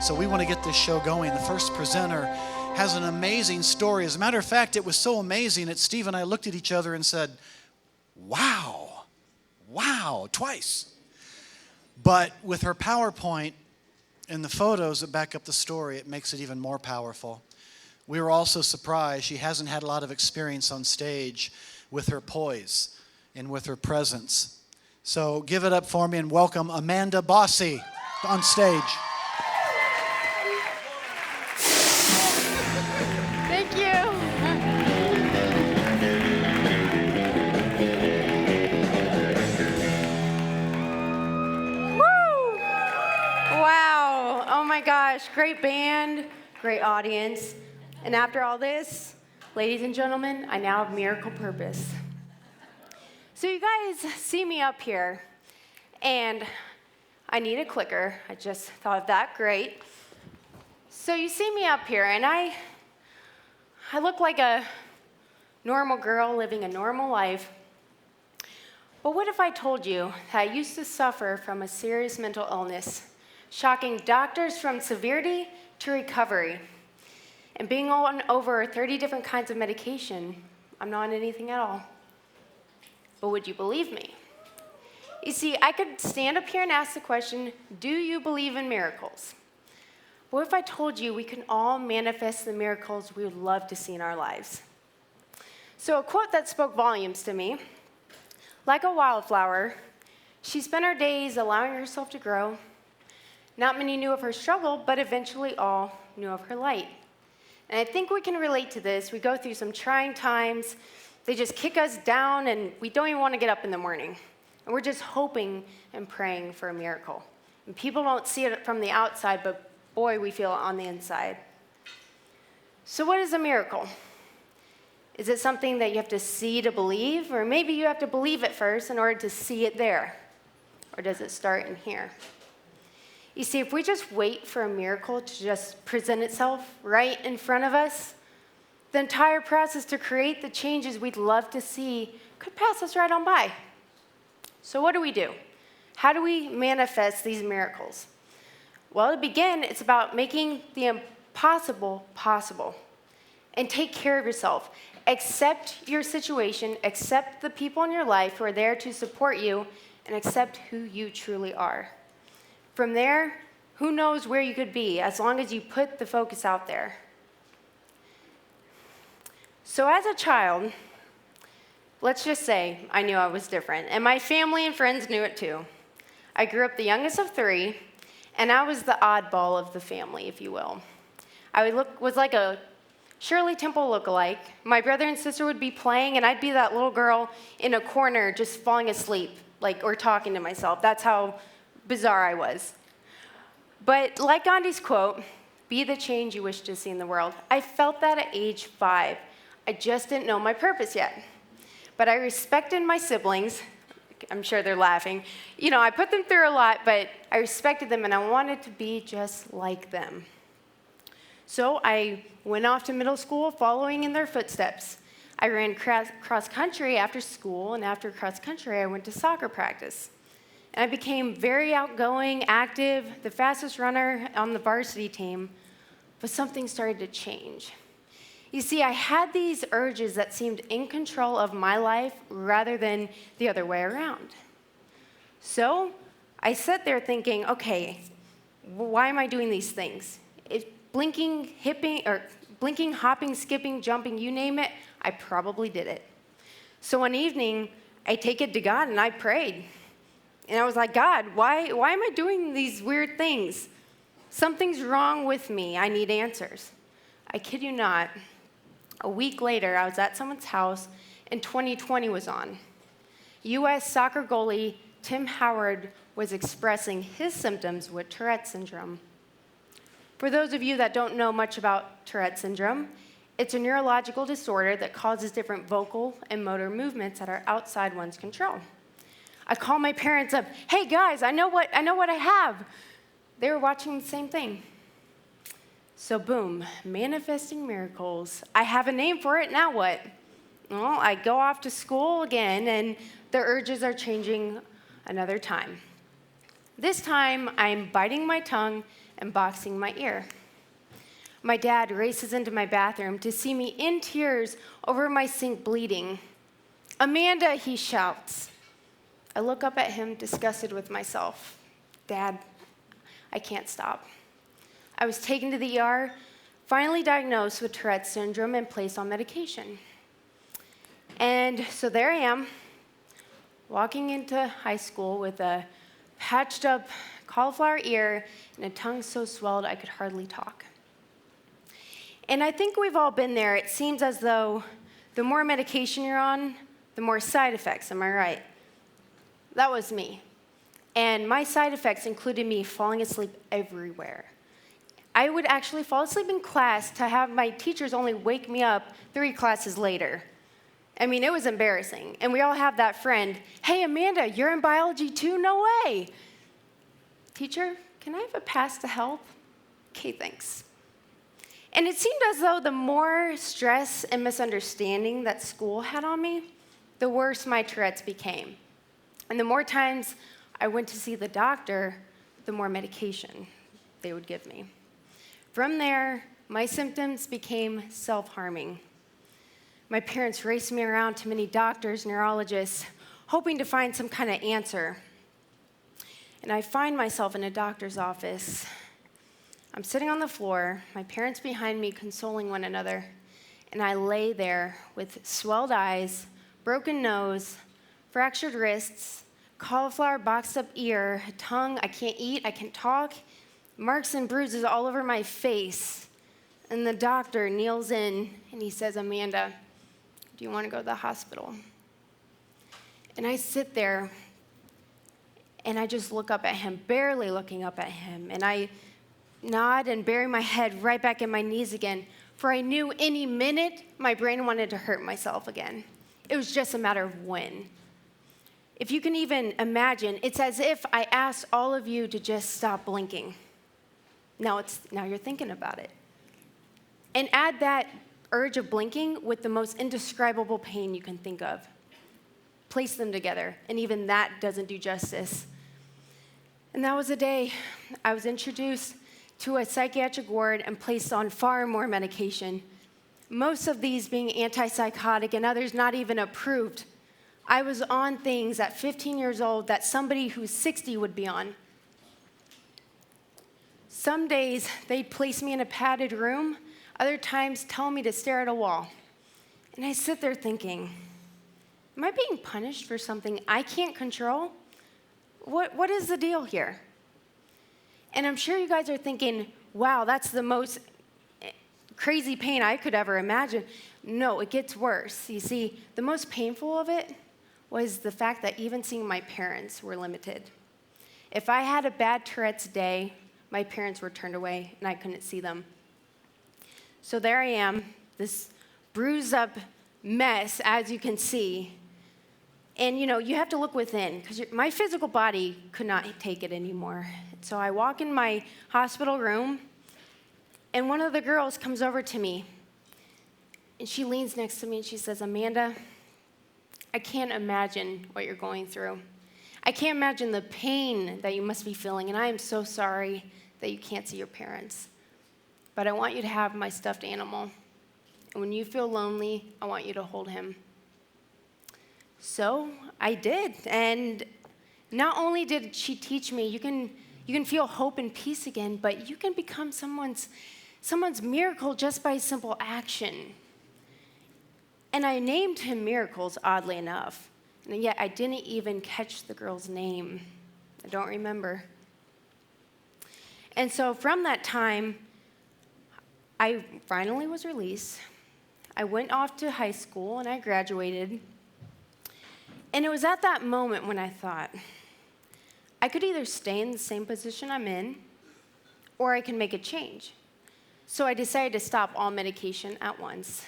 So we want to get this show going. The first presenter has an amazing story. As a matter of fact, it was so amazing that Steve and I looked at each other and said, wow, twice. But with her PowerPoint and the photos that back up the story, it makes it even more powerful. We were also surprised. She hasn't had a lot of experience on stage with her poise and with her presence. So give it up for me and welcome Amanda Bossi on stage. Thank you. Woo! Wow. Oh my gosh. Great band, great audience. And after all this, ladies and gentlemen, I now have miracle purpose. So you guys see me up here, and I need a clicker. I just thought of that. Great. So you see me up here, and I look like a normal girl living a normal life. But what if I told you that I used to suffer from a serious mental illness, shocking doctors from severity to recovery, and being on over 30 different kinds of medication? I'm not on anything at all. But would you believe me? You see, I could stand up here and ask the question, do you believe in miracles? What if I told you we can all manifest the miracles we would love to see in our lives? So a quote that spoke volumes to me: like a wildflower, she spent her days allowing herself to grow. Not many knew of her struggle, but eventually all knew of her light. And I think we can relate to this. We go through some trying times. They just kick us down, and we don't even want to get up in the morning. And we're just hoping and praying for a miracle. And people don't see it from the outside, but boy, we feel it on the inside. So what is a miracle? Is it something that you have to see to believe? Or maybe you have to believe it first in order to see it there? Or does it start in here? You see, if we just wait for a miracle to just present itself right in front of us, the entire process to create the changes we'd love to see could pass us right on by. So what do? How do we manifest these miracles? Well, to begin, it's about making the impossible possible. And take care of yourself. Accept your situation, accept the people in your life who are there to support you, and accept who you truly are. From there, who knows where you could be as long as you put the focus out there. So as a child, let's just say I knew I was different, and my family and friends knew it too. I grew up the youngest of three, and I was the oddball of the family, if you will. I was like a Shirley Temple lookalike. My brother and sister would be playing, and I'd be that little girl in a corner just falling asleep, or talking to myself. That's how bizarre I was. But like Gandhi's quote, be the change you wish to see in the world. I felt that at age 5. I just didn't know my purpose yet. But I respected my siblings. I'm sure they're laughing. I put them through a lot, but I respected them, and I wanted to be just like them. So I went off to middle school following in their footsteps. I ran cross country after school, and after cross country, I went to soccer practice. And I became very outgoing, active, the fastest runner on the varsity team, but something started to change. You see, I had these urges that seemed in control of my life rather than the other way around. So I sat there thinking, okay, why am I doing these things? Blinking, hopping, skipping, jumping, you name it, I probably did it. So one evening, I take it to God and I prayed. And I was like, God, why am I doing these weird things? Something's wrong with me. I need answers. I kid you not. A week later, I was at someone's house, and 2020 was on. U.S. soccer goalie Tim Howard was expressing his symptoms with Tourette syndrome. For those of you that don't know much about Tourette syndrome, it's a neurological disorder that causes different vocal and motor movements that are outside one's control. I called my parents up, hey guys, I know what I have. They were watching the same thing. So boom, manifesting miracles. I have a name for it, now what? Well, I go off to school again, and the urges are changing another time. This time, I'm biting my tongue and boxing my ear. My dad races into my bathroom to see me in tears over my sink bleeding. "Amanda," he shouts. I look up at him, disgusted with myself. "Dad, I can't stop." I was taken to the ER, finally diagnosed with Tourette syndrome and placed on medication. And so there I am, walking into high school with a patched up cauliflower ear and a tongue so swelled I could hardly talk. And I think we've all been there. It seems as though the more medication you're on, the more side effects, am I right? That was me. And my side effects included me falling asleep everywhere. I would actually fall asleep in class to have my teachers only wake me up 3 classes later. I mean, it was embarrassing. And we all have that friend, "Hey, Amanda, you're in biology too? No way." "Teacher, can I have a pass to help?" "Okay, thanks." And it seemed as though the more stress and misunderstanding that school had on me, the worse my Tourette's became. And the more times I went to see the doctor, the more medication they would give me. From there, my symptoms became self-harming. My parents raced me around to many doctors, neurologists, hoping to find some kind of answer. And I find myself in a doctor's office. I'm sitting on the floor, my parents behind me consoling one another, and I lay there with swelled eyes, broken nose, fractured wrists, cauliflower boxed up ear, tongue, I can't eat, I can't talk, marks and bruises all over my face. And the doctor kneels in and he says, "Amanda, do you want to go to the hospital?" And I sit there and I just look up at him, barely looking up at him. And I nod and bury my head right back in my knees again, for I knew any minute my brain wanted to hurt myself again. It was just a matter of when. If you can even imagine, it's as if I asked all of you to just stop blinking. Now you're thinking about it. And add that urge of blinking with the most indescribable pain you can think of. Place them together, and even that doesn't do justice. And that was the day I was introduced to a psychiatric ward and placed on far more medication, most of these being antipsychotic and others not even approved. I was on things at 15 years old that somebody who's 60 would be on. Some days they'd place me in a padded room, other times tell me to stare at a wall. And I sit there thinking, am I being punished for something I can't control? What is the deal here? And I'm sure you guys are thinking, wow, that's the most crazy pain I could ever imagine. No, it gets worse. You see, the most painful of it was the fact that even seeing my parents were limited. If I had a bad Tourette's day, my parents were turned away and I couldn't see them. So there I am, this bruised up mess, as you can see. And you have to look within, because my physical body could not take it anymore. So I walk in my hospital room, and one of the girls comes over to me, and she leans next to me and she says, Amanda, I can't imagine what you're going through. I can't imagine the pain that you must be feeling, and I am so sorry that you can't see your parents. But I want you to have my stuffed animal. And when you feel lonely, I want you to hold him. So I did. And not only did she teach me, you can feel hope and peace again, but you can become someone's miracle just by simple action. And I named him Miracles, oddly enough. And yet I didn't even catch the girl's name. I don't remember. And so from that time, I finally was released. I went off to high school and I graduated. And it was at that moment when I thought, I could either stay in the same position I'm in, or I can make a change. So I decided to stop all medication at once.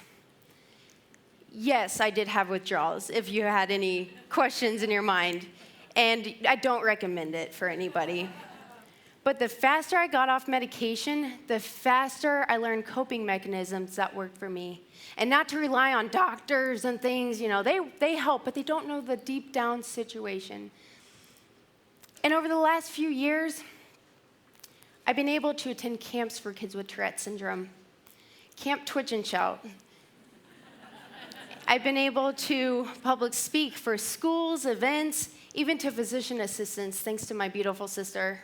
Yes, I did have withdrawals, if you had any questions in your mind. And I don't recommend it for anybody. But the faster I got off medication, the faster I learned coping mechanisms that worked for me. And not to rely on doctors and things, they help, but they don't know the deep down situation. And over the last few years, I've been able to attend camps for kids with Tourette syndrome, Camp Twitch and Shout. I've been able to public speak for schools, events, even to physician assistants, thanks to my beautiful sister,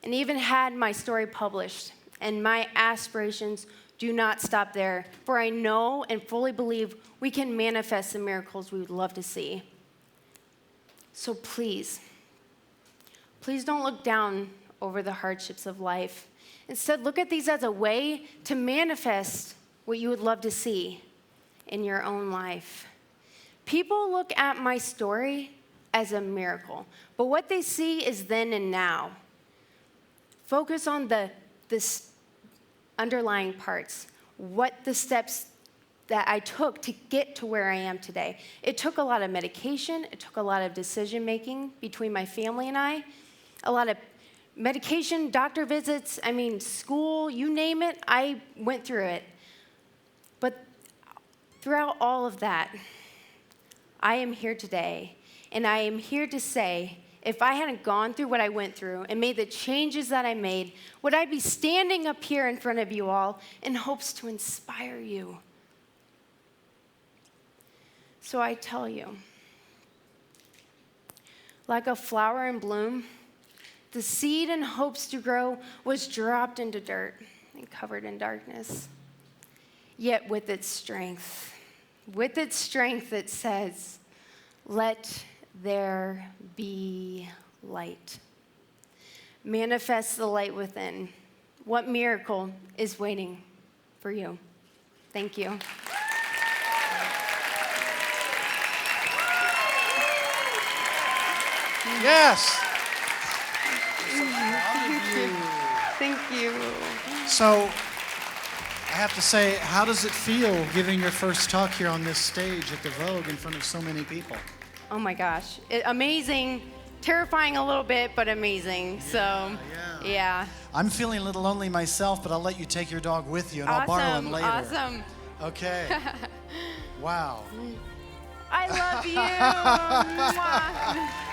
and even had my story published. And my aspirations do not stop there, for I know and fully believe we can manifest the miracles we would love to see. So please don't look down over the hardships of life. Instead, look at these as a way to manifest what you would love to see in your own life. People look at my story as a miracle, but what they see is then and now. Focus on the underlying parts, what the steps that I took to get to where I am today. It took a lot of medication. It took a lot of decision making between my family and I, a lot of medication, doctor visits, school, you name it, I went through it. But throughout all of that, I am here today, and I am here to say, if I hadn't gone through what I went through and made the changes that I made, would I be standing up here in front of you all in hopes to inspire you? So I tell you, like a flower in bloom, the seed in hopes to grow was dropped into dirt and covered in darkness. Yet with its strength it says, let there be light. Manifest the light within. What miracle is waiting for you? Thank you. Yes. Thank you. So, I have to say, how does it feel giving your first talk here on this stage at the Vogue in front of so many people? Oh my gosh. Amazing, terrifying a little bit, but amazing. Yeah. I'm feeling a little lonely myself, but I'll let you take your dog with you, and I'll borrow him later. Awesome. Okay. Wow. I love you. Mwah.